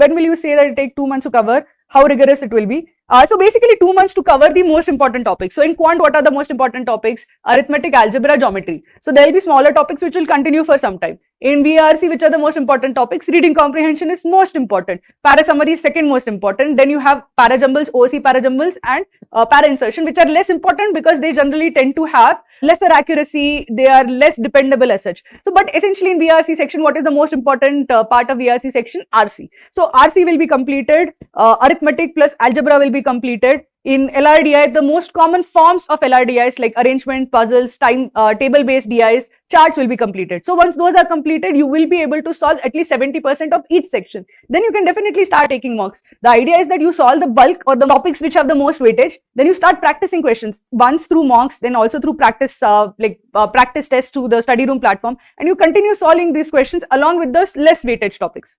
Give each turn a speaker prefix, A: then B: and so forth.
A: when will you say that it take 2 months to cover? How rigorous it will be? So basically 2 months to cover the most important topics. So in quant, what are the most important topics? Arithmetic, algebra, geometry. So there will be smaller topics which will continue for some time. In VRC, which are the most important topics? Reading comprehension is most important. Para summary is second most important. Then you have para jumbles, OC para jumbles, and para insertion, which are less important because they generally tend to have lesser accuracy. They are less dependable as such. So, but essentially in VRC section, what is the most important part of VRC section? RC. So RC will be completed. Arithmetic plus algebra will be completed. In LRDI, the most common forms of LRDIs like arrangement, puzzles, table-based DIs, charts will be completed. So once those are completed, you will be able to solve at least 70% of each section. Then you can definitely start taking mocks. The idea is that you solve the bulk or the topics which have the most weightage. Then you start practicing questions once through mocks, then also through practice, practice tests through the study room platform, and you continue solving these questions along with those less weightage topics.